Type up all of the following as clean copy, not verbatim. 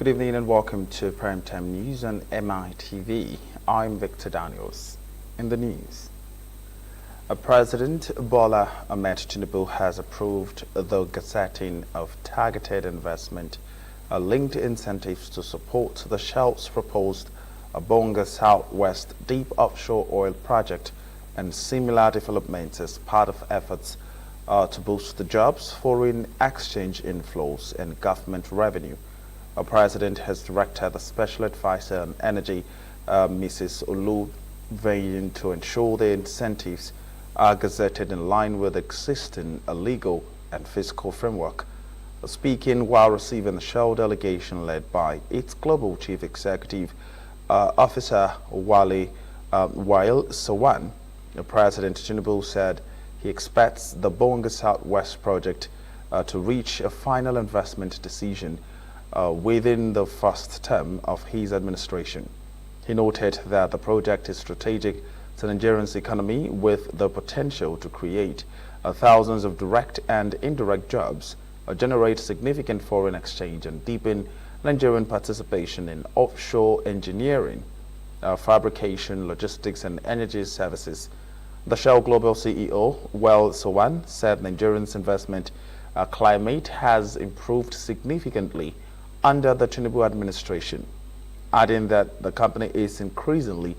Good evening and welcome to Primetime News on Mitv. I'm Victor Daniels. In the news, President Bola Ahmed Tinubu has approved the gazetting of targeted investment linked incentives to support the Shell's proposed Bonga Southwest Deep Offshore Oil Project and similar developments as part of efforts to boost the jobs, foreign exchange inflows, and government revenue. Our president has directed the Special Advisor on Energy, Mrs. Oluwayin, to ensure the incentives are gazetted in line with existing legal and fiscal framework. Speaking while receiving the Shell delegation led by its Global Chief Executive Officer Wael Sawan, President Tinubu said he expects the Bonga Southwest project to reach a final investment decision within the first term of his administration. He noted that the project is strategic to Nigeria's economy with the potential to create thousands of direct and indirect jobs, generate significant foreign exchange, and deepen Nigerian participation in offshore engineering, fabrication, logistics, and energy services. The Shell Global CEO, Wael Sawan, said Nigeria's investment climate has improved significantly under the Tinubu administration, adding that the company is increasingly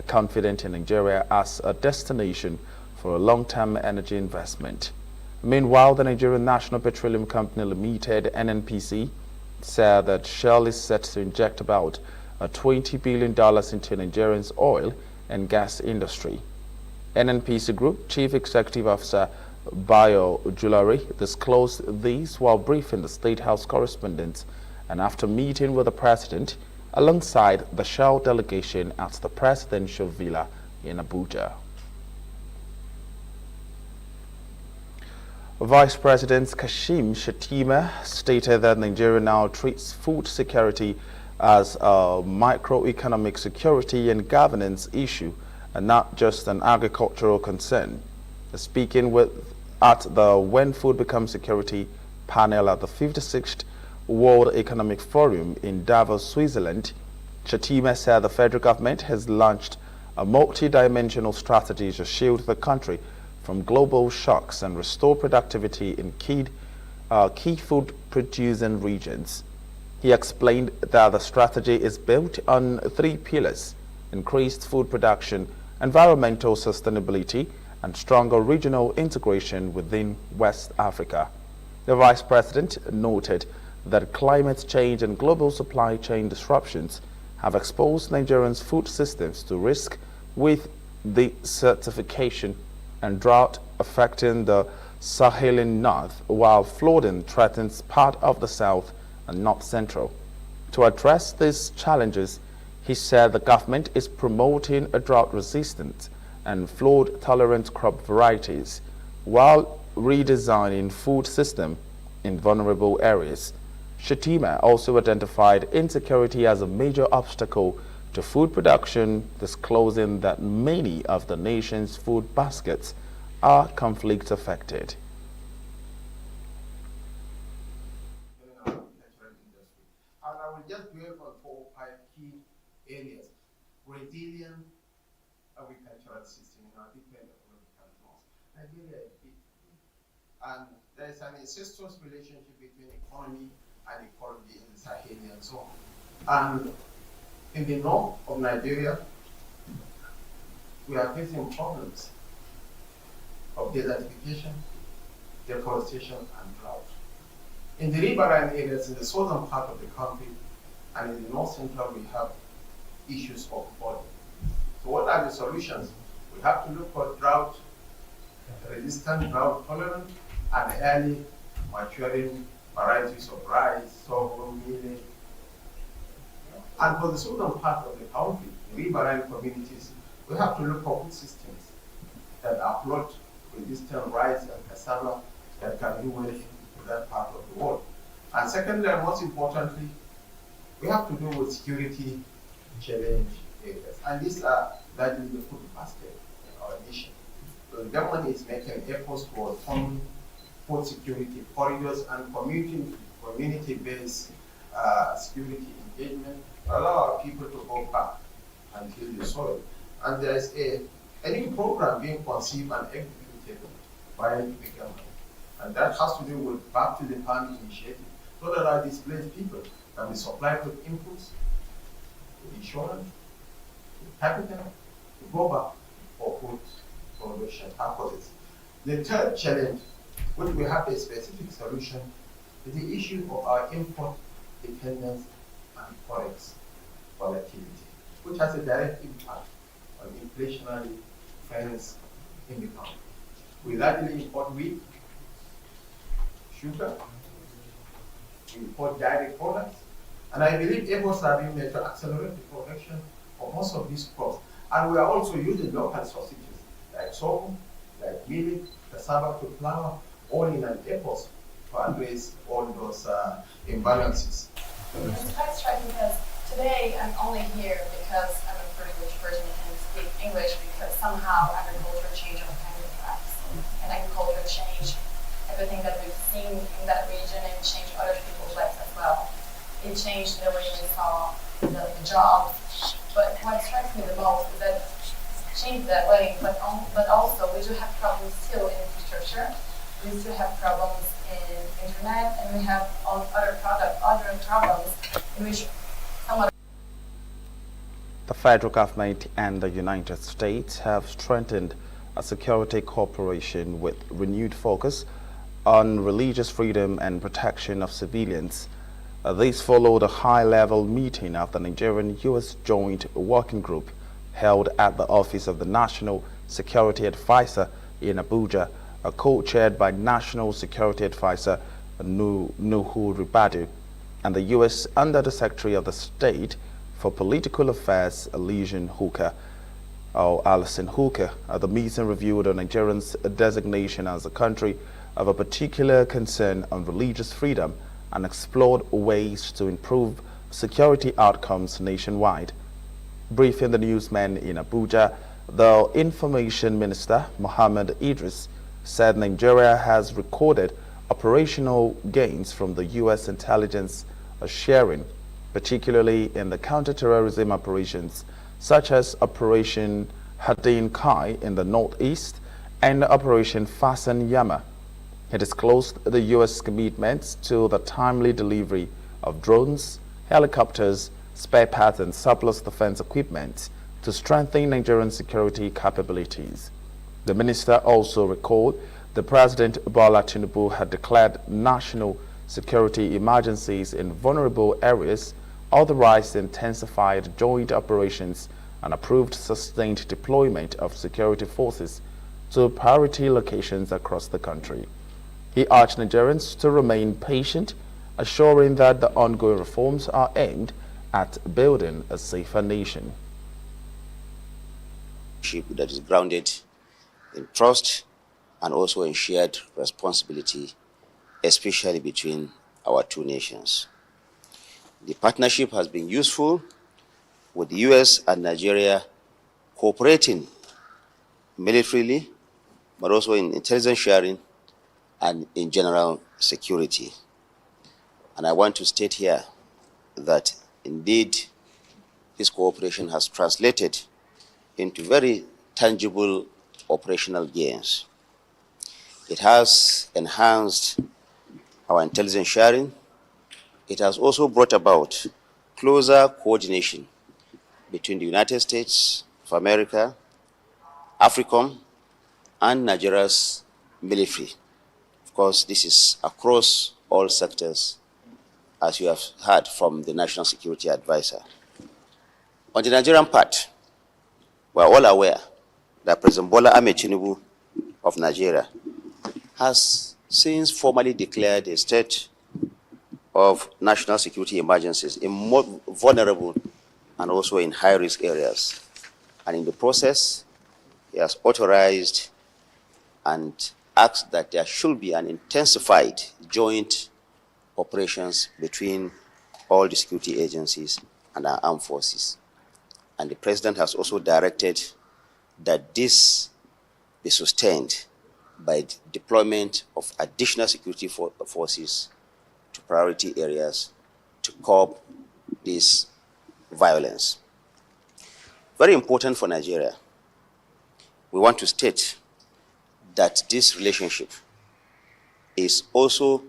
confident in Nigeria as a destination for a long-term energy investment. Meanwhile, the Nigerian National Petroleum Company Limited, NNPC, said that Shell is set to inject about $20 billion into Nigeria's oil and gas industry. NNPC Group Chief Executive Officer Bayo Julari disclosed these while briefing the State House correspondents and after meeting with the president alongside the Shell delegation at the presidential villa in Abuja. Vice President Kashim Shettima stated that Nigeria now treats food security as a microeconomic security and governance issue and not just an agricultural concern. Speaking at the When Food Becomes Security panel at the 56th World Economic Forum in Davos, Switzerland, Shettima said the federal government has launched a multi-dimensional strategy to shield the country from global shocks and restore productivity in key food-producing regions. He explained that the strategy is built on three pillars: increased food production, environmental sustainability, and stronger regional integration within West Africa. The Vice President noted that climate change and global supply chain disruptions have exposed Nigerians' food systems to risk with desertification and drought affecting the Sahelian north, while flooding threatens part of the south and north central. To address these challenges, he said the government is promoting a drought-resistant and flood-tolerant crop varieties while redesigning food system in vulnerable areas. Shettima also identified insecurity as a major obstacle to food production, disclosing that many of the nation's food baskets are conflict affected. And I will just dwell on 4 or 5 key areas. Resilient agricultural system in our different economic zones. Nigeria is big. And there is an incestuous relationship between economy and ecology in the Sahelian zone. And in the north of Nigeria, we are facing problems of desertification, deforestation, and drought. In the riverine areas in the southern part of the country and in the north central, we have issues of flooding. So what are the solutions? We have to look for drought resistant, drought tolerant, and early maturing varieties of rice, sorghum, millet. And for the southern part of the country, the riverine communities, we have to look for food systems that are flood resistant rice and cassava that can do well in that part of the world. And secondly, and most importantly, we have to do with security challenge areas. And these are largely the food basket in our nation. So the government is making efforts for forming food security corridors and community-based security engagement, allow our people to go back and till the soil. And there is a new program being conceived and executed by the government. And that has to do with back to the farm initiative, so that our displaced people can be supplied with inputs, with insurance, with capital, to go back for food production purposes. The third challenge, which we have a specific solution, is the issue of our import dependence and forex volatility, which has a direct impact on inflationary trends in the country. We largely import wheat, sugar, we import dairy products, and I believe efforts are being made to accelerate the production of most of these crops. And we are also using local substitutes like sorghum, like millet, cassava to flour, all in an effort to address all those imbalances. It's quite striking because today I'm only here because I'm a privileged person and can speak English, because somehow agriculture changed our family lives. And agriculture changed everything that we've seen in that region and changed other people's lives as well. It changed the way we saw the job. But what strikes me the most is that it changed that way, but also we do have problems still in infrastructure. We still have problems in internet, and we have other problems in which some other. The federal government and the United States have strengthened a security cooperation with renewed focus on religious freedom and protection of civilians. This followed a high-level meeting of the Nigerian-U.S. Joint Working Group held at the Office of the National Security Advisor in Abuja, co-chaired by National Security Advisor Nuhu Ribadu and the U.S. Under Secretary of the State for Political Affairs, Alison Hooker. The meeting reviewed Nigeria's designation as a country of a particular concern on religious freedom and explored ways to improve security outcomes nationwide. Briefing the newsmen in Abuja, the Information Minister, Mohammed Idris, said Nigeria has recorded operational gains from the U.S. intelligence sharing, particularly in the counterterrorism operations such as Operation Hadin Kai in the northeast and Operation Fasan Yama. He disclosed the U.S. commitments to the timely delivery of drones, helicopters, spare parts and surplus defense equipment to strengthen Nigerian security capabilities. The minister also recalled the President Bola Tinubu had declared national security emergencies in vulnerable areas, authorized intensified joint operations, and approved sustained deployment of security forces to priority locations across the country. He urged Nigerians to remain patient, assuring that the ongoing reforms are aimed at building a safer nation. That is grounded in trust and also in shared responsibility, especially between our two nations. The partnership has been useful, with the U.S. and Nigeria cooperating militarily, but also in intelligence sharing and in general security. And I want to state here that indeed this cooperation has translated into very tangible operational gains. It has enhanced our intelligence sharing. It has also brought about closer coordination between the United States of America, AFRICOM, and Nigeria's military. Of course, this is across all sectors, as you have heard from the National Security Advisor. On the Nigerian part, we are all aware that President Bola Ahmed Tinubu of Nigeria has since formally declared a state of national security emergencies in more vulnerable and also in high-risk areas. And in the process, he has authorized and asked that there should be an intensified joint operations between all the security agencies and our armed forces. And the President has also directed that this be sustained by the deployment of additional security forces to priority areas to curb this violence. Very important for Nigeria. We want to state that this relationship is also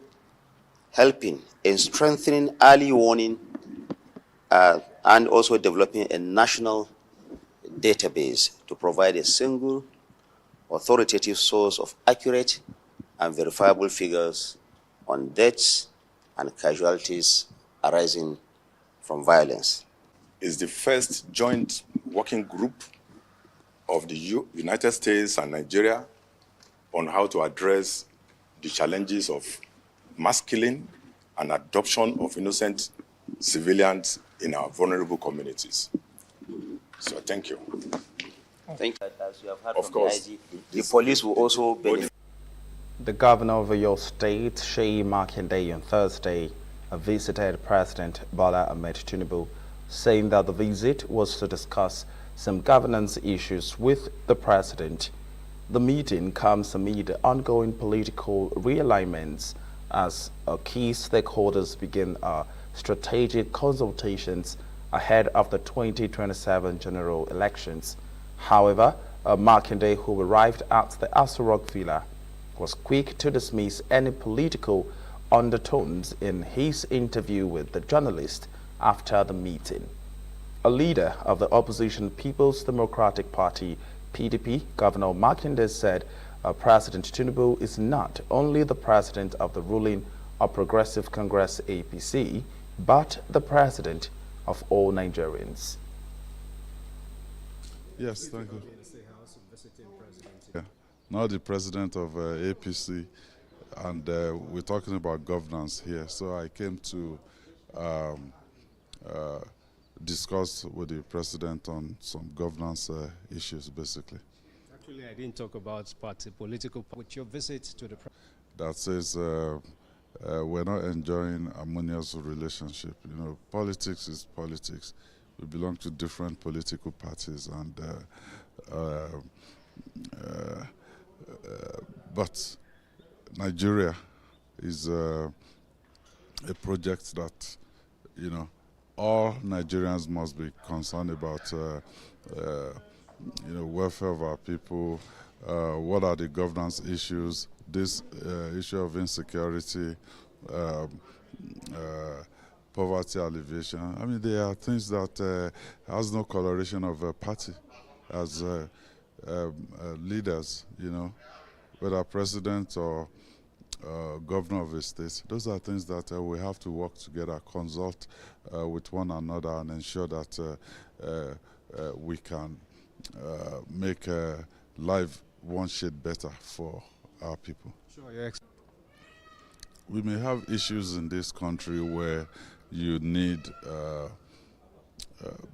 helping in strengthening early warning and also developing a national database to provide a single authoritative source of accurate and verifiable figures on deaths and casualties arising from violence. Is the first joint working group of the United States and Nigeria on how to address the challenges of mass killing and adoption of innocent civilians in our vulnerable communities. So thank you. Thank you. As you have heard Of from course, the IG, the police will also benefit. The governor of your state, Seyi Makinde, on Thursday visited President Bola Ahmed Tinubu, saying that the visit was to discuss some governance issues with the president. The meeting comes amid ongoing political realignments as key stakeholders begin strategic consultations ahead of the 2027 general elections. However, Makinde, who arrived at the Aso Rock Villa, was quick to dismiss any political undertones in his interview with the journalist after the meeting. A leader of the opposition People's Democratic Party, PDP, Governor Makinde, said President Tinubu is not only the president of the ruling Progressive Congress APC, but the president of all Nigerians. Yes, thank you. Yeah, now the president of APC, and we're talking about governance here. So I came to discuss with the president on some governance issues, basically. Actually, I didn't talk about party political. With your visit to the that says we're not enjoying harmonious relationship. You know, politics is politics. We belong to different political parties, and but Nigeria is a project that, you know, all Nigerians must be concerned about. You know, welfare of our people. What are the governance issues? This issue of insecurity, poverty alleviation. I mean, there are things that has no coloration of a party. As leaders, you know, whether president or governor of a state, those are things that we have to work together, consult with one another, and ensure that we can make life one shade better for our people. Sure, we may have issues in this country where you need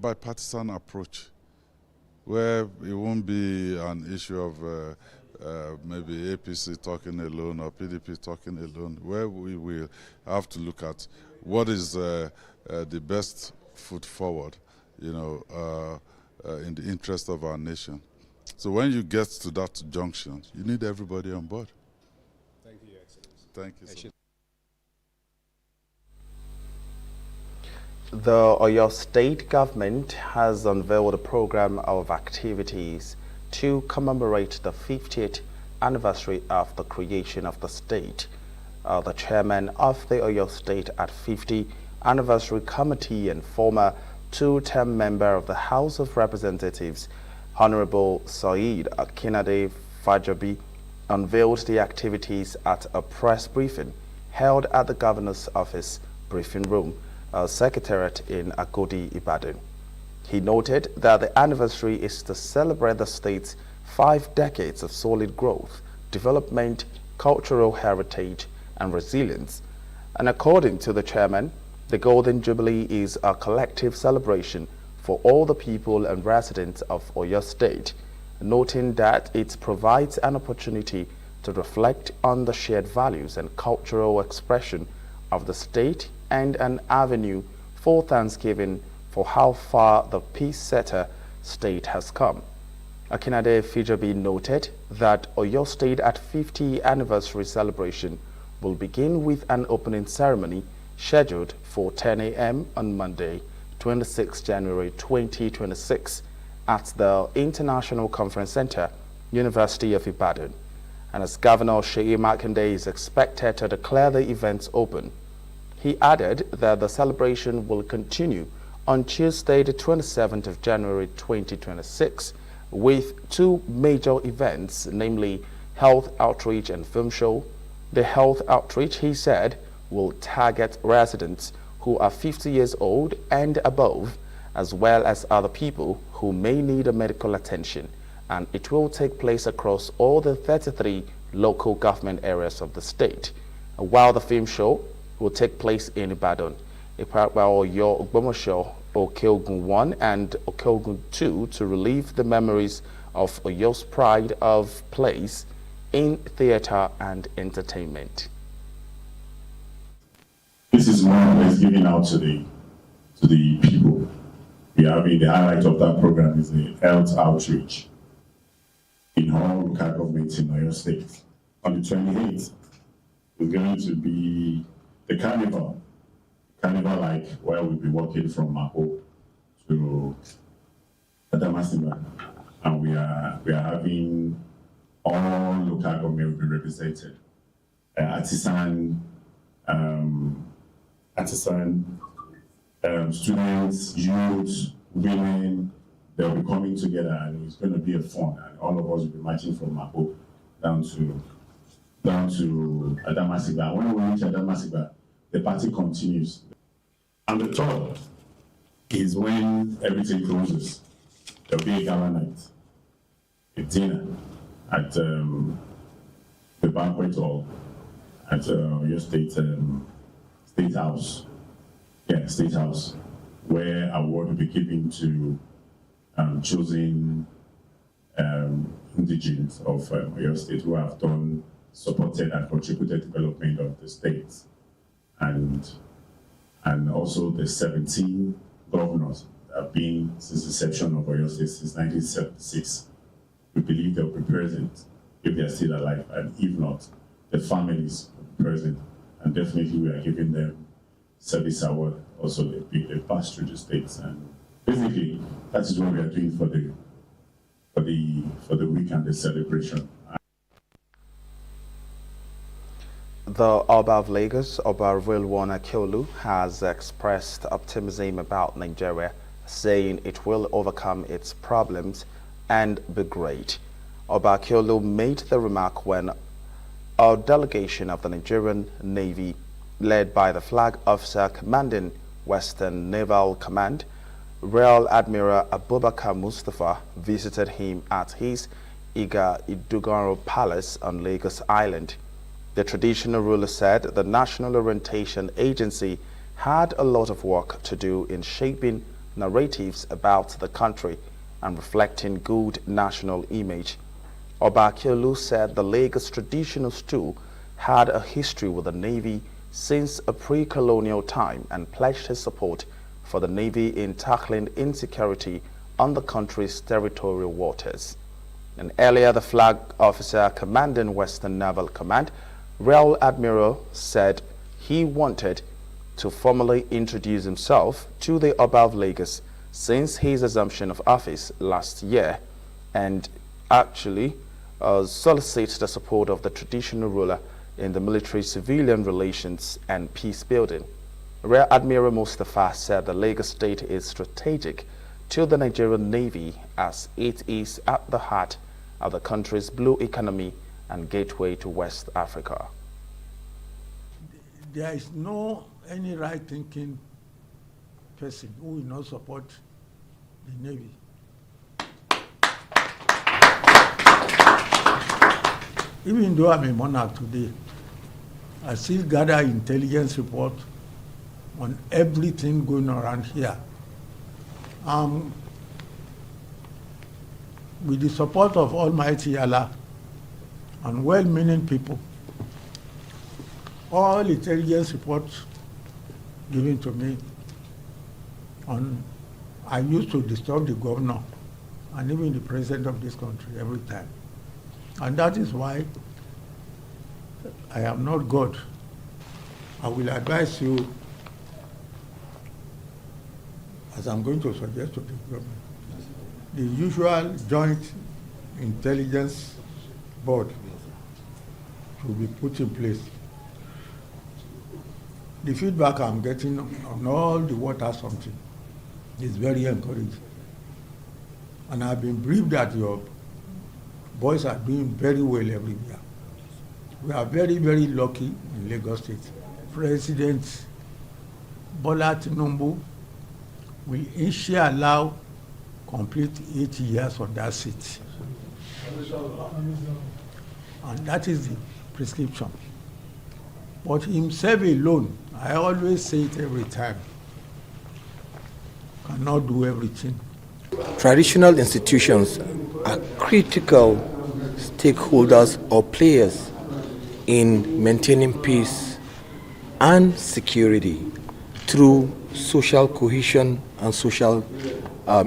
bipartisan approach, where it won't be an issue of maybe APC talking alone or PDP talking alone, where we will have to look at what is the best foot forward, you know, in the interest of our nation. So when you get to that junction, you need everybody on board. Thank you, Your Excellency. Thank you, sir. The Oyo State government has unveiled a program of activities to commemorate the 50th anniversary of the creation of the state. The chairman of the Oyo State at 50 Anniversary Committee and former two-term member of the House of Representatives, Honorable Saeed Akinade Fajabi, unveiled the activities at a press briefing held at the Governor's Office briefing room, Secretariat in Agodi, Ibadan. He noted that the anniversary is to celebrate the state's 5 decades of solid growth, development, cultural heritage, and resilience. And according to the chairman, the Golden Jubilee is a collective celebration for all the people and residents of Oyo State, noting that it provides an opportunity to reflect on the shared values and cultural expression of the state and an avenue for thanksgiving for how far the peace-setter state has come. Akinade Fijabi noted that Oyo State at 50 anniversary celebration will begin with an opening ceremony scheduled for 10 a.m. on Monday, 26 January 2026 at the International Conference Center, University of Ibadan. And as Governor Seyi Makinde is expected to declare the events open, he added that the celebration will continue on Tuesday, the 27th of January 2026, with two major events, namely health outreach and film show. The health outreach, he said, will target residents who are 50 years old and above, as well as other people who may need a medical attention, and it will take place across all the 33 local government areas of the state, while the film show will take place in Ibadan, Oyo, Ogbomoso, Okeogun 1 and Okeogun 2 to relive the memories of Oyo's pride of place in theater and entertainment. This is more or less giving out to the people. We have the highlight of that program is the health outreach in all local governments in Oyo State. On the 28th, is going to be the carnival. Carnival, like where we'll be walking from Mapo to Adamasiba, and we are having all local government will be represented. Students, youth, women, they'll be coming together, and it's going to be a fun. And all of us will be marching from Mapo down to Adamasiba. When we reach Adamasiba, the party continues. And the third is when everything closes. There'll be a gala night, a dinner at the banquet hall at your state house. Yeah, State House, where award will be given to chosen indigenes of your state who have supported and contributed development of the state, and also the 17 governors that have been since inception of Oyo State since 1976. We believe they'll be present if they're still alive, and if not, the families will be present, and definitely we are giving them service award. Also, they pass through the states, and basically that is what we are doing for the week and the celebration. The Oba of Lagos, Oba Rilwan Akeolu, has expressed optimism about Nigeria, saying it will overcome its problems and be great. Oba Akeolu made the remark when a delegation of the Nigerian Navy, led by the flag officer commanding Western Naval Command, Rear Admiral Abubakar Mustafa, visited him at his Iga Idugaro Palace on Lagos Island. The traditional ruler said the National Orientation Agency had a lot of work to do in shaping narratives about the country and reflecting good national image. Oba Akeolu said the Lagos traditional stew had a history with the Navy since a pre-colonial time and pledged his support for the Navy in tackling insecurity on the country's territorial waters. And earlier, the flag officer commanding Western Naval Command, Rear Admiral, said he wanted to formally introduce himself to the Oba of Lagos since his assumption of office last year, and actually solicit the support of the traditional ruler in the military-civilian relations and peace building. Rear Admiral Mustafa said the Lagos state is strategic to the Nigerian Navy as it is at the heart of the country's blue economy and gateway to West Africa. There is no any right-thinking person who will not support the Navy. Even though I'm a monarch today, I still gather intelligence report on everything going around here. With the support of Almighty Allah and well-meaning people, all intelligence reports given to me I used to disturb the governor and even the president of this country every time. And that is why I am not God. I will advise you as I'm going to suggest to the government, the usual joint intelligence board should be put in place. The feedback I'm getting on all the water something is very encouraging. And I've been briefed that your boys are doing very well everywhere. We are very, very lucky in Lagos State. President Bola Tinubu will inshallah complete 8 years on that seat. And that is the prescription. But himself alone, I always say it every time, cannot do everything. Traditional institutions are critical stakeholders or players in maintaining peace and security through social cohesion and social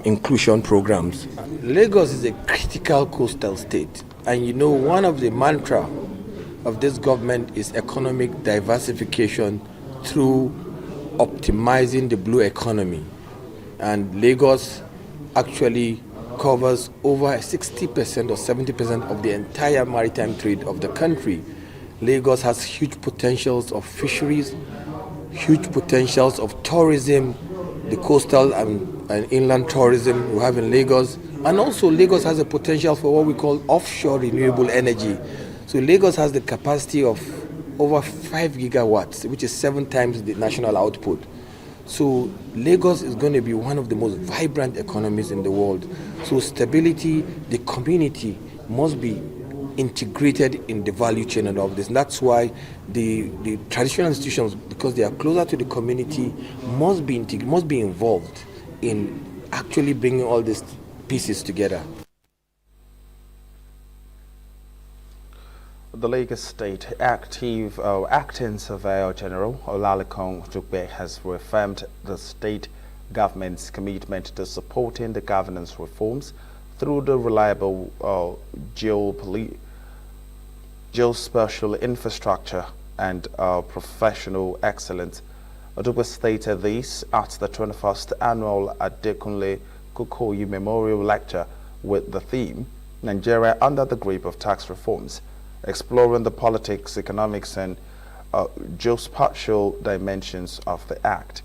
inclusion programs. Lagos is a critical coastal state, and you know one of the mantra of this government is economic diversification through optimizing the blue economy. And Lagos actually covers over 60% or 70% of the entire maritime trade of the country. Lagos has huge potentials of fisheries, huge potentials of tourism, the coastal and inland tourism we have in Lagos. And also Lagos has a potential for what we call offshore renewable energy. So Lagos has the capacity of over 5 gigawatts, which is 7 times the national output. So Lagos is going to be one of the most vibrant economies in the world. So stability, the community must be integrated in the value chain and all of this. And that's why the traditional institutions, because they are closer to the community, must be involved in actually bringing all these pieces together. The Lagos State Acting Surveyor General Olalekan Jugbe has reaffirmed the state government's commitment to supporting the governance reforms through the reliable geospatial infrastructure and professional excellence. Jugbe stated this at the 21st Annual Adekunle Kukoyi Memorial Lecture with the theme, Nigeria Under the Grip of Tax Reforms, exploring the politics, economics, and geospatial dimensions of the Act.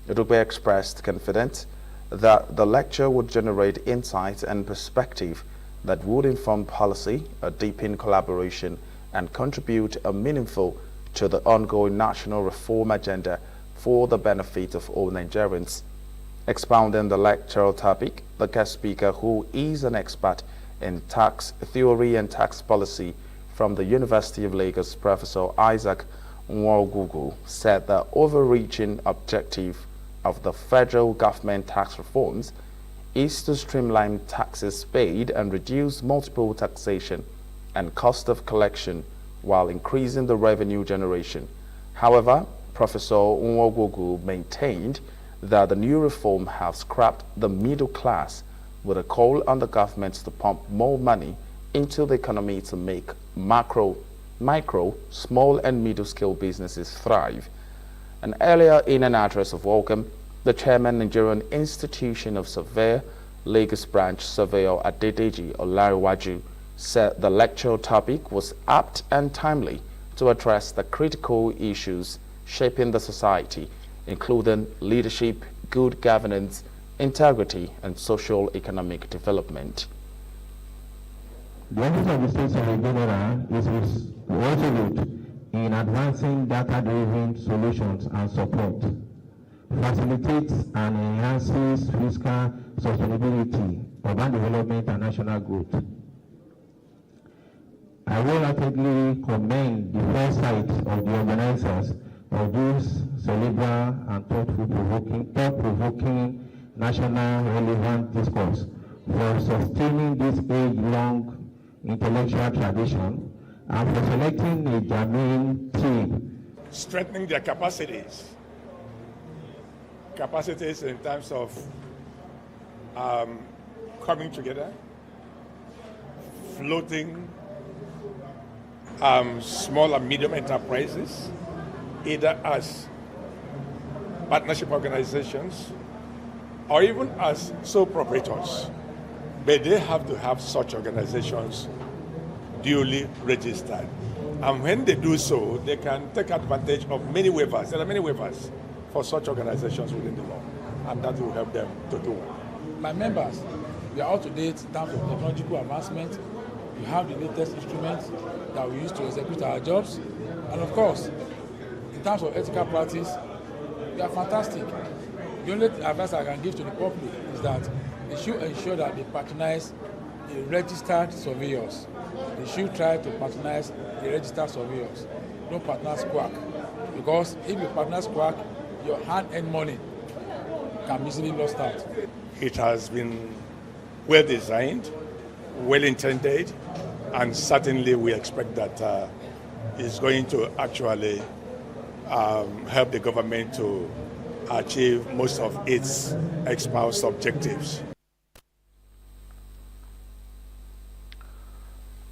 Jugbe expressed confidence that the lecture would generate insight and perspective that would inform policy, deepen collaboration, and contribute meaningful to the ongoing national reform agenda for the benefit of all Nigerians. Expounding the lectural topic, the guest speaker, who is an expert in tax theory and tax policy from the University of Lagos, Professor Isaac Nwogugu, said the overreaching objective of the federal government tax reforms is to streamline taxes paid and reduce multiple taxation and cost of collection while increasing the revenue generation. However, Professor Nwogugu maintained that the new reform has scrapped the middle class with a call on the government to pump more money into the economy to make micro, small and middle-scale businesses thrive. And earlier in an address of welcome, the chairman, Nigerian Institution of Survey, Lagos Branch Surveyor Adedeji Olariwaju, said the lecture topic was apt and timely to address the critical issues shaping the society, including leadership, good governance, integrity, and social-economic development. The Office of the State Surveyor General is resolute in advancing data-driven solutions and support, facilitates and enhances fiscal sustainability, urban development, and national growth. I wholeheartedly commend the foresight of the organizers of this cerebral and thought-provoking national relevant discourse for sustaining this age-long intellectual tradition and for selecting a germane theme. Strengthening their capacities in terms of coming together, floating small and medium enterprises, either as partnership organizations or even as sole proprietors, but they have to have such organizations duly registered. And when they do so, they can take advantage of many waivers. There are many waivers for such organizations within the law, and that will help them to do well. My members, we are up to date in terms of technological advancement. We have the latest instruments that we use to execute our jobs. And of course, in terms of ethical practice, we are fantastic. The only advice I can give to the public is that they should ensure that they patronize the registered surveyors. They should try to patronize the registered surveyors. Don't patronize quack. Because if you patronize quack, your hand-earned money can be easily lost out. It has been well designed, well intended, and certainly we expect that it's going to actually help the government to achieve most of its espoused objectives.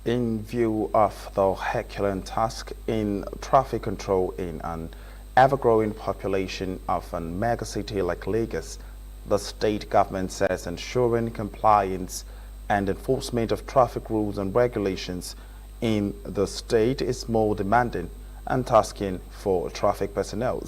In view of the Herculean task in traffic control in an ever-growing population of a megacity like Lagos, the state government says ensuring compliance and enforcement of traffic rules and regulations in the state is more demanding and tasking for traffic personnel.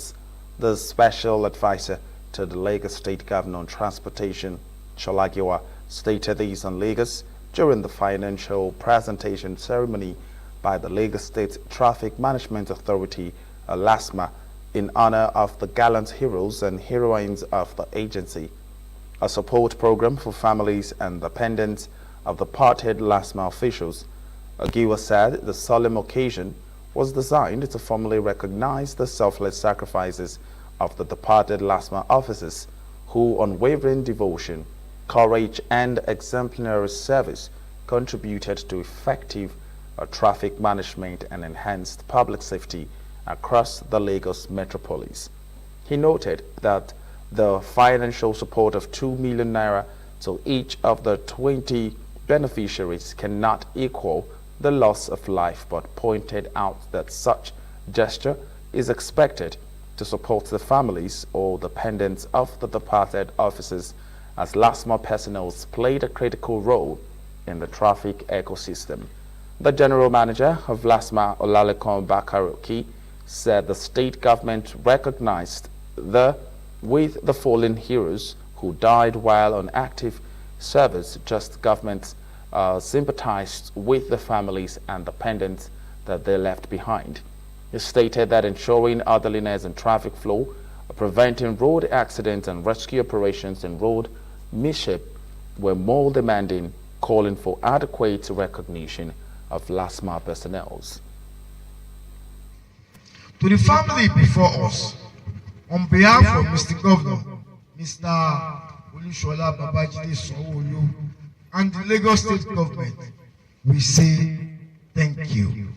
The special advisor to the Lagos State Governor on Transportation, Sholagiwa, stated this on Lagos during the financial presentation ceremony by the Lagos State Traffic Management Authority, LASMA, in honor of the gallant heroes and heroines of the agency. A support program for families and dependents of departed LASMA officials. Agiwa said the solemn occasion was designed to formally recognize the selfless sacrifices of the departed LASMA officers who unwavering devotion, courage and exemplary service contributed to effective traffic management and enhanced public safety across the Lagos metropolis. He noted that the financial support of 2 million naira to each of the 20 beneficiaries cannot equal the loss of life, but pointed out that such gesture is expected to support the families or dependents of the departed officers, as LASMA personnel played a critical role in the traffic ecosystem. The general manager of LASMA, Olalekan Bakaroki, said the state government recognized with the fallen heroes who died while on active service. Just government sympathized with the families and dependents that they left behind. He stated that ensuring orderliness and traffic flow, preventing road accidents and rescue operations and road mishap were more demanding, calling for adequate recognition of LASMA personnel. To the family before us, on behalf of Mr. Governor, Mr. Olushola Babajide Sanwo-Olu, and the Lagos State Government, we say thank you.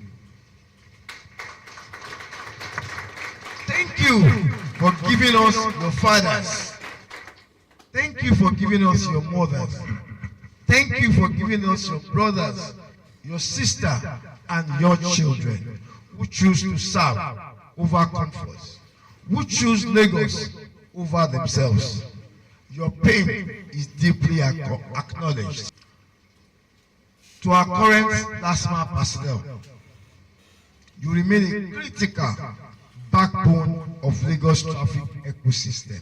Thank you for giving us your fathers. Thank you for giving us your mothers. Thank you for giving us your brothers, your sister, and your children who choose to serve over comforts, who choose Lagos over themselves. Your pain is deeply acknowledged. To our current LASMA personnel, you remain a critical backbone of Lagos traffic ecosystem.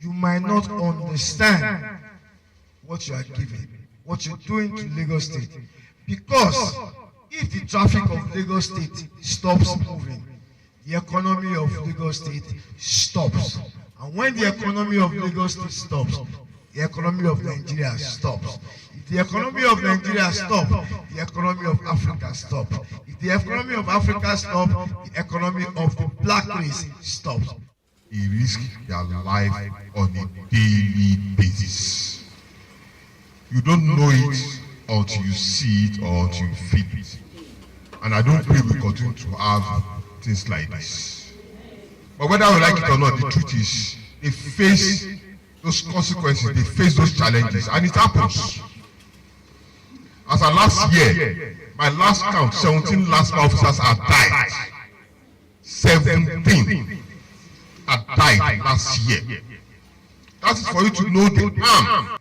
You might not understand what you are giving, what you're doing to Lagos State, because if the traffic of Lagos State stops moving, the economy of Lagos State stops. And when the economy of Lagos State stops, the economy of Nigeria stops. If the economy of Nigeria stops, the economy of Africa stops. If the economy of Africa stops, the economy of the black race stops. They risk their life on a daily basis. You don't know it until you see it or until you feel it. And I don't pray we continue to have things like this. But whether we like it or not, the truth is, they face those consequences, they face those challenges, and it happens. As of last year, my last count, 17 LASMA officers have died. 17 have died last year. That is for you to know the harm.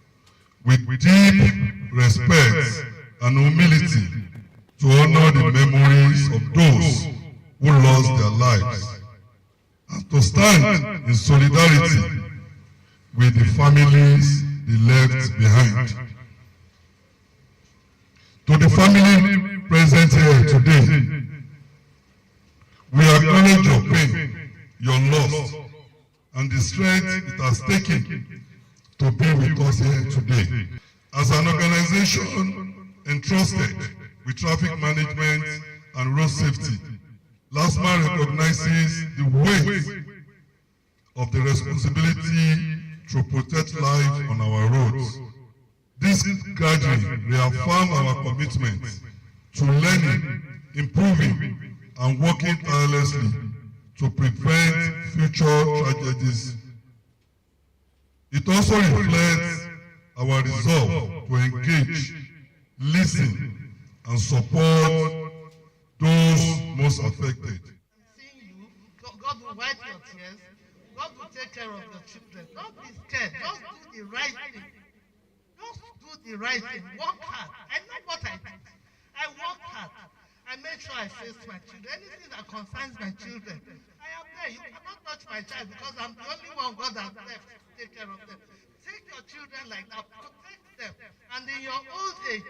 With deep respect and humility, to honor the memories of those who lost their lives, and to stand in solidarity with the families they left behind. To the family present here today, we acknowledge your pain, your loss, and the strength it has taken to be with us here today. As an organization entrusted with traffic management and road safety, LASMA recognizes the weight of the responsibility to protect life on our roads. This gathering reaffirms our commitment to learning, improving, and working tirelessly to prevent future tragedies. It also reflects our resolve to engage, listen, and support those most affected. Seeing you, God will wipe your tears. God will take care of your children. Don't be scared. Just do the right thing. Just do the right thing. Work hard. I know what I did. I worked hard. I made sure I faced my children. Anything that concerns my children, I am there. You cannot touch my child because I'm the only one God has left to take care of them. Take your children like that. Protect them. And in your old age,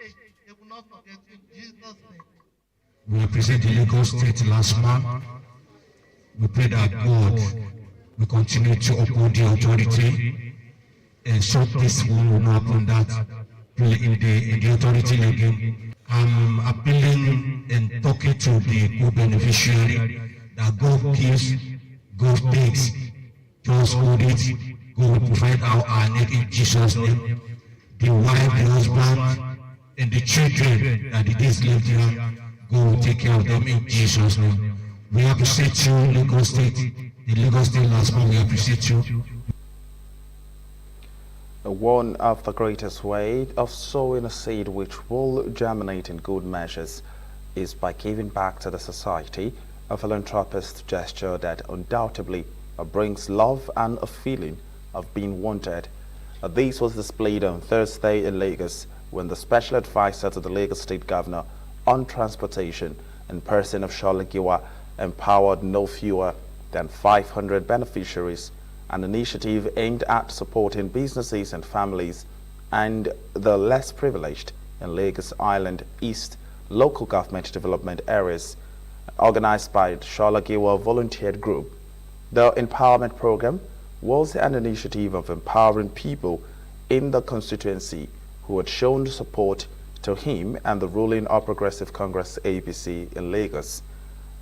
they will not forget you. In Jesus' name. We represent the Lagos State LASMA. We pray that God will continue to uphold the authority and so this will not happen that in the authority again. I'm appealing and talking to the co-beneficiary that God gives, God takes, just hold it, God will provide our need in Jesus' name. The wife, the husband, and the children that the days left here, God will take care of them in Jesus' name. We appreciate you, Lagos State, the Lagos State LASMA, we appreciate you. One of the greatest ways of sowing a seed which will germinate in good measures is by giving back to the society, a philanthropist gesture that undoubtedly brings love and a feeling of being wanted. This was displayed on Thursday in Lagos when the special advisor to the Lagos State Governor on Transportation in person of Shola Giwa empowered no fewer than 500 beneficiaries, an initiative aimed at supporting businesses and families and the less privileged in Lagos Island East local government development areas, organized by the Shola Giwa Volunteered Group. The empowerment program was an initiative of empowering people in the constituency who had shown support to him and the ruling All Progressive Congress APC in Lagos.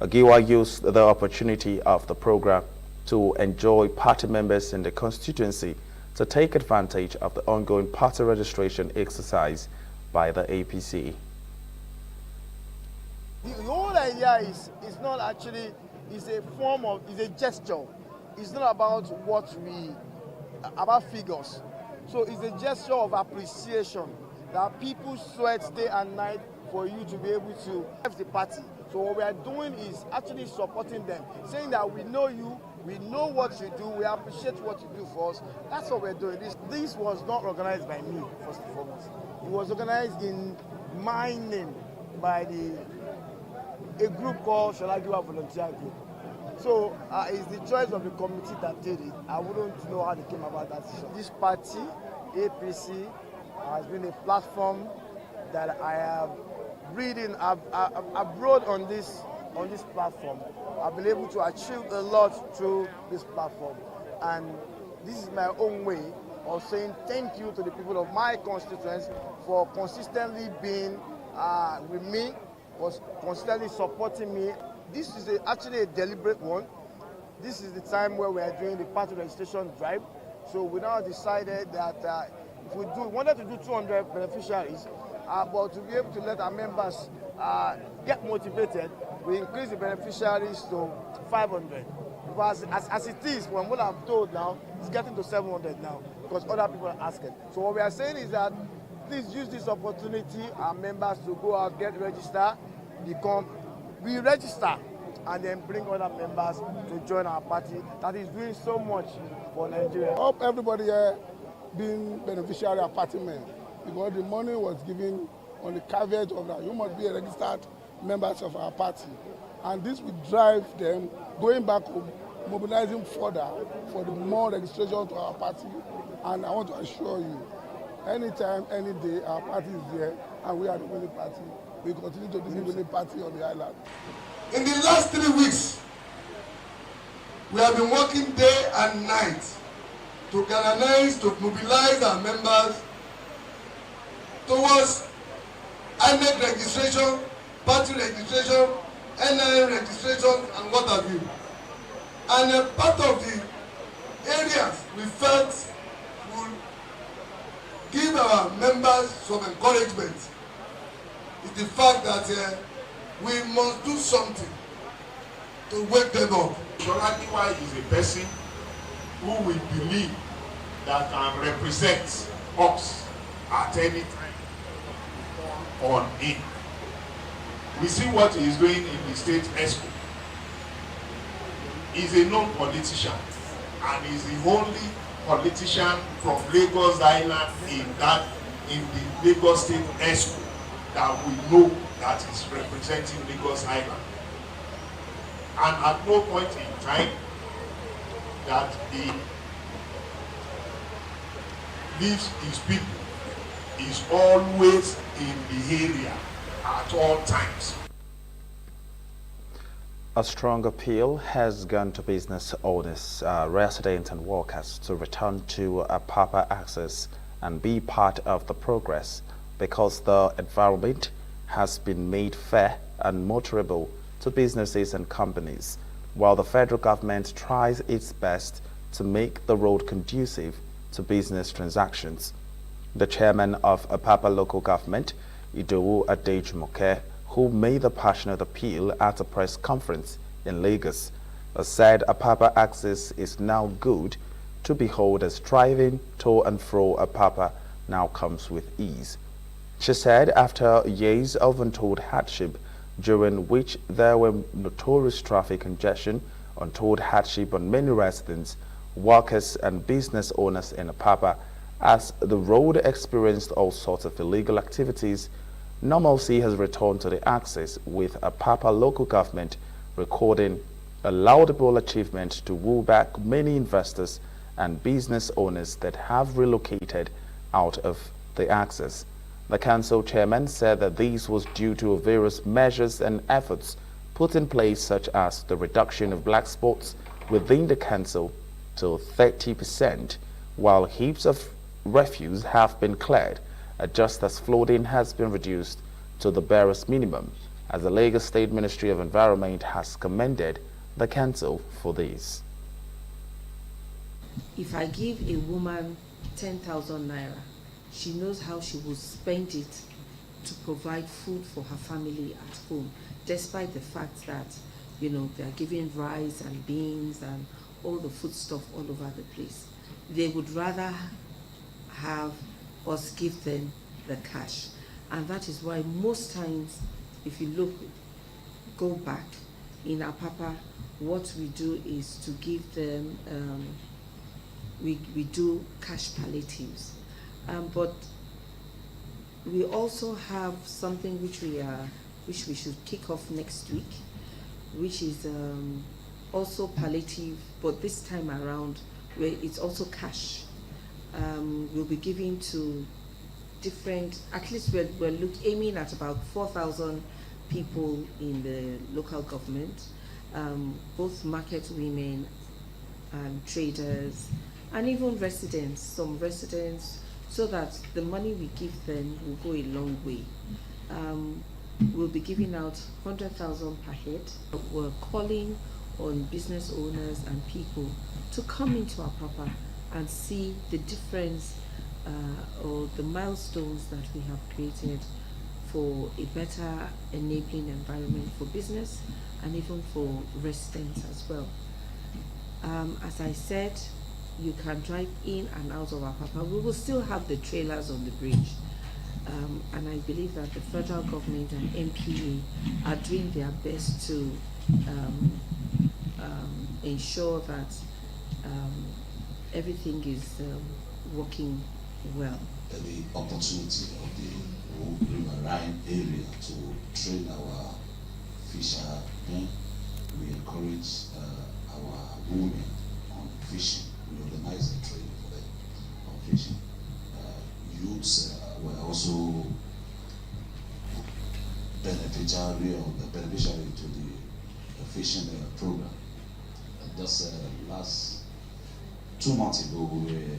Giwa used the opportunity of the program to enjoy party members in the constituency to take advantage of the ongoing party registration exercise by the APC. The whole idea is not actually, it's a form of, it's a gesture. It's not about about figures. So it's a gesture of appreciation that people sweat day and night for you to be able to have the party. So what we are doing is actually supporting them, saying that we know you, we know what you do, we appreciate what you do for us. That's what we're doing. This was not organized by me, first and foremost. It was organized in my name by a group called Shola Giwa Volunteer Group. So it's the choice of the committee that did it. I wouldn't know how they came about that decision. This party, APC, has been a platform that I have reading abroad on this platform. I've been able to achieve a lot through this platform, and this is my own way of saying thank you to the people of my constituents for consistently being with me, was consistently supporting me. This is actually a deliberate one. This is the time where we are doing the party registration drive. So we now decided that if we wanted to do 200 beneficiaries, but to be able to let our members get motivated, we increase the beneficiaries to 500. Because as it is, from what I'm told now, it's getting to 700 now because other people are asking. So what we are saying is that please use this opportunity, our members, to go out, get registered, we register and then bring other members to join our party that is doing so much for Nigeria. I hope everybody here being beneficiary of party men, because the money was given on the caveat of that you must be a registered members of our party, and this will drive them going back home, mobilizing further for the more registration to our party. And I want to assure you, anytime, any day, our party is there, and we are the winning party. We continue to be the winning party on the island. In the last 3 weeks, we have been working day and night to galvanize, to mobilize our members towards INEC registration, party registration, NIN registration, and what have you. And a part of the areas we felt would give our members some encouragement is the fact that we must do something to wake them up. Soladiwa is a person who we believe that can represent us at any time on in. We see what he is doing in the state ESCO. He's a known politician and is the only politician from Lagos Island in the Lagos State ESCO that we know that is representing Lagos Island. And at no point in time that he leaves his people, is always in the area at all times. A strong appeal has gone to business owners, residents and workers to return to Apapa access and be part of the progress, because the environment has been made fair and motorable to businesses and companies, while the federal government tries its best to make the road conducive to business transactions. The chairman of Apapa local government, Idowu Adejumoke, who made the passionate appeal at a press conference in Lagos, said Apapa access is now good to behold, as driving to and fro Apapa now comes with ease. She said after years of untold hardship, during which there were notorious traffic congestion, untold hardship on many residents, workers and business owners in Apapa, as the road experienced all sorts of illegal activities, normalcy has returned to the axis, with Apapa local government recording a laudable achievement to woo back many investors and business owners that have relocated out of the axis. The council chairman said that this was due to various measures and efforts put in place, such as the reduction of black spots within the council to 30%, while heaps of refuse have been cleared, just as flooding has been reduced to the barest minimum, as the Lagos State Ministry of Environment has commended the council for this. If I give a woman 10,000 naira, she knows how she will spend it to provide food for her family at home, despite the fact that, you know, they are giving rice and beans and all the food stuff all over the place. They would rather have us give them the cash. And that is why most times, if you go back in Apapa, what we do is to give them, we do cash palliatives. But we also have something which we should kick off next week, which is also palliative, but this time around where it's also cash. We'll be giving to different, at least we're aiming at about 4,000 people in the local government, both market women and traders, and even residents, some residents, so that the money we give them will go a long way. We'll be giving out 100,000 per head. We're calling on business owners and people to come into Apapa and see the difference or the milestones that we have created for a better enabling environment for business and even for residents as well. As I said, you can drive in and out of Apapa. We will still have the trailers on the bridge. And I believe that the federal government and MPA are doing their best to ensure that everything is working well. The opportunity of the riverine area to train our fishermen. We encourage our women on fishing. We organize the training for them on fishing. Youths were also beneficiary to the fishing program. Just last 2 months ago, we were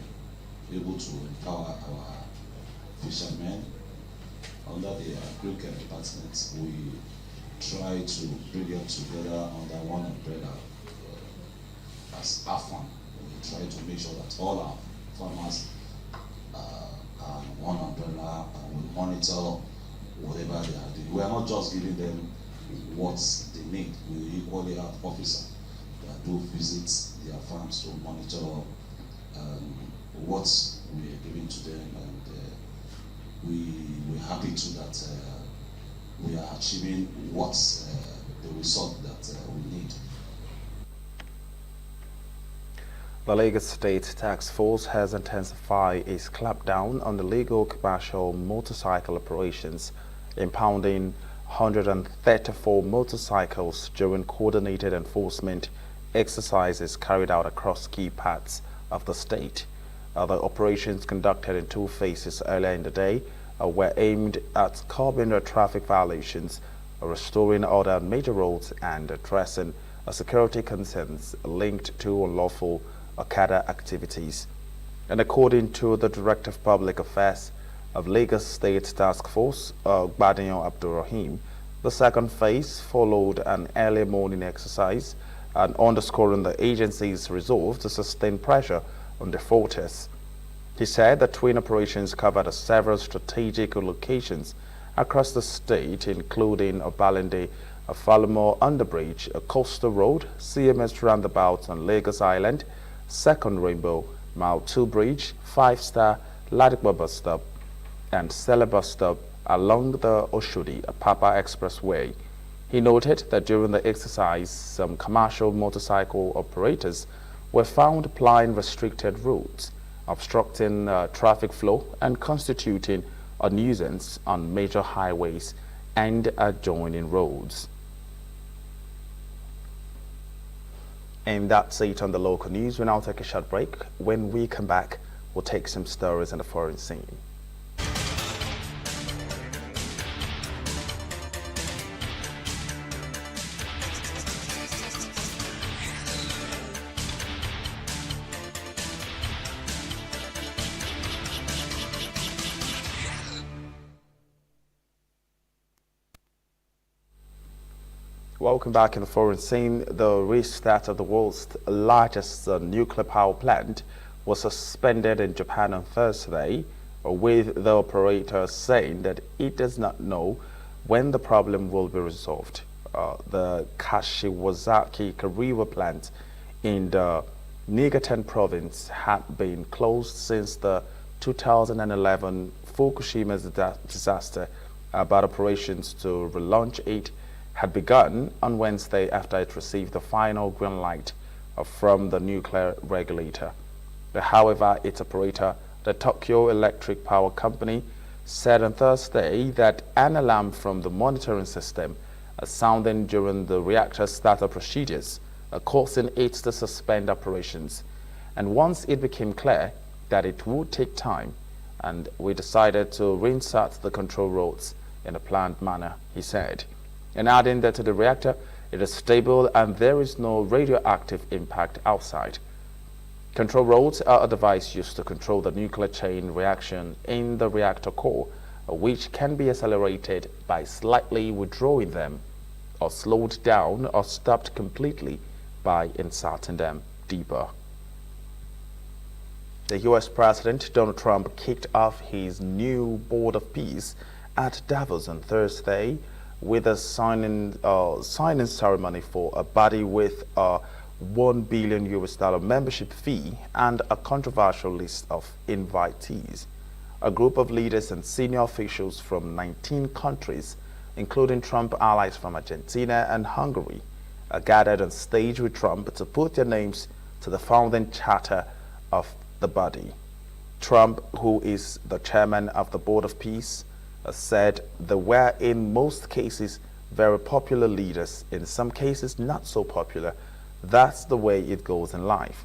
able to empower our fishermen under the agriculture department. We try to bring them together under one umbrella as AFAN. We try to make sure that all our farmers are on one umbrella and we monitor whatever they are doing. We are not just giving them what they need. We equally have officers that do visit their farms to monitor what we are giving to them, and we're happy too that we are achieving what's the result that we need. The Lagos State Task Force has intensified its clampdown on illegal commercial motorcycle operations, impounding 134 motorcycles during coordinated enforcement exercises carried out across key parts of the state. The operations conducted in 2 phases earlier in the day were aimed at curbing traffic violations, restoring order on major roads, and addressing security concerns linked to unlawful Okada activities. And according to the Director of Public Affairs of Lagos State Task Force, Gbadyan Abdulrahim, the second phase followed an early morning exercise and underscoring the agency's resolve to sustain pressure on defaulters. He said the twin operations covered several strategic locations across the state, including Obalende, Falmo Underbridge, Coastal Road, CMS Roundabout on Lagos Island, Second Rainbow, Mile 2 Bridge, 5-Star, Ladikwa Bus Stop, and Sele Bus Stop along the Oshodi-Apapa Expressway. He noted that during the exercise, some commercial motorcycle operators were found plying restricted routes, obstructing traffic flow and constituting a nuisance on major highways and adjoining roads. And that's it on the local news. We'll now take a short break. When we come back, we'll take some stories in the foreign scene. Welcome back in the foreign scene. The restart of the world's largest nuclear power plant was suspended in Japan on Thursday, with the operator saying that it does not know when the problem will be resolved. The Kashiwazaki Kariwa plant in the Niigata province had been closed since the 2011 Fukushima disaster, but operations to relaunch it had begun on Wednesday after it received the final green light from the nuclear regulator. However, its operator, the Tokyo Electric Power Company, said on Thursday that an alarm from the monitoring system sounding during the reactor startup procedures, causing it to suspend operations. And once it became clear that it would take time, and we decided to reinsert the control rods in a planned manner, he said. And adding that to the reactor, it is stable and there is no radioactive impact outside. Control rods are a device used to control the nuclear chain reaction in the reactor core, which can be accelerated by slightly withdrawing them, or slowed down or stopped completely by inserting them deeper. The U.S. President Donald Trump kicked off his new Board of Peace at Davos on Thursday with a signing ceremony for a body with a $1 billion membership fee and a controversial list of invitees. A group of leaders and senior officials from 19 countries, including Trump allies from Argentina and Hungary, gathered on stage with Trump to put their names to the founding charter of the body. Trump, who is the chairman of the Board of Peace, said they were in most cases very popular leaders, in some cases not so popular. That's the way it goes in life.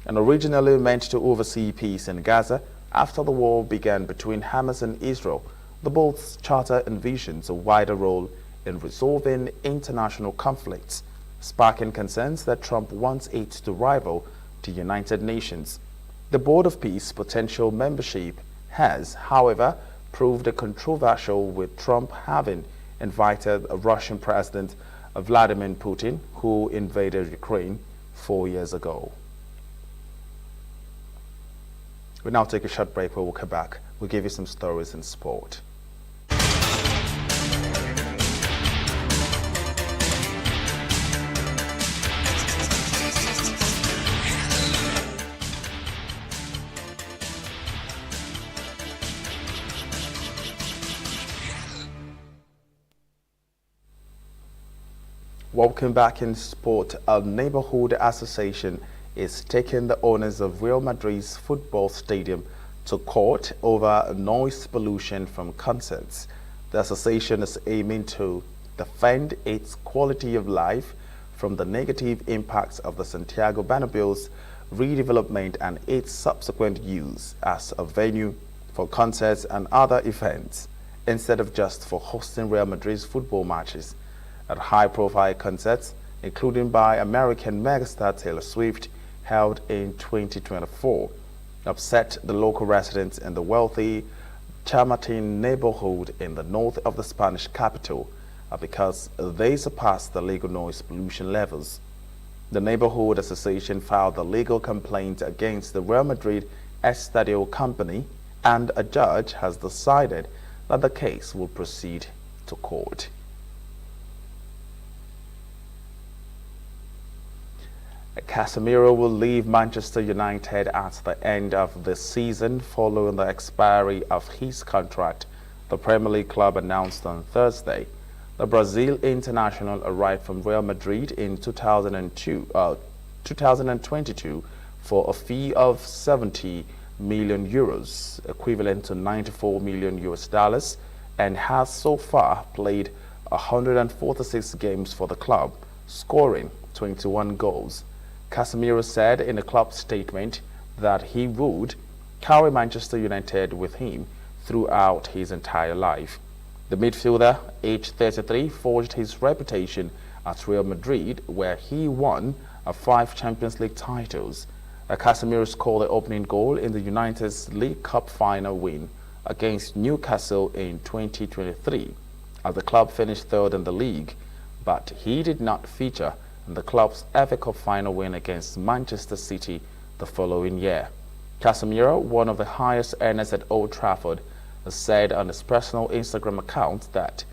And originally meant to oversee peace in Gaza after the war began between Hamas and Israel, the Board's charter envisions a wider role in resolving international conflicts, sparking concerns that Trump wants it to rival the United Nations. The Board of Peace potential membership has, however, proved controversial, with Trump having invited Russian President Vladimir Putin, who invaded Ukraine 4 years ago. We'll now take a short break. When we'll come back, we'll give you some stories in sport. Welcome back in sport. A neighborhood association is taking the owners of Real Madrid's football stadium to court over noise pollution from concerts. The association is aiming to defend its quality of life from the negative impacts of the Santiago Bernabeu's redevelopment and its subsequent use as a venue for concerts and other events, instead of just for hosting Real Madrid's football matches. At high-profile concerts, including by American megastar Taylor Swift, held in 2024, upset the local residents in the wealthy Chamartin neighborhood in the north of the Spanish capital because they surpassed the legal noise pollution levels. The neighborhood association filed a legal complaint against the Real Madrid Estadio company, and a judge has decided that the case will proceed to court. Casemiro will leave Manchester United at the end of the season following the expiry of his contract, the Premier League club announced on Thursday. The Brazil international arrived from Real Madrid in 2022 for a fee of 70 million euros, equivalent to 94 million US dollars, and has so far played 146 games for the club, scoring 21 goals. Casemiro said in a club statement that he would carry Manchester United with him throughout his entire life. The midfielder, aged 33, forged his reputation at Real Madrid, where he won 5 Champions League titles. Casemiro scored the opening goal in the United's League Cup final win against Newcastle in 2023, as the club finished third in the league, but he did not feature in the club's FA Cup final win against Manchester City the following year. Casemiro, one of the highest earners at Old Trafford, said on his personal Instagram account that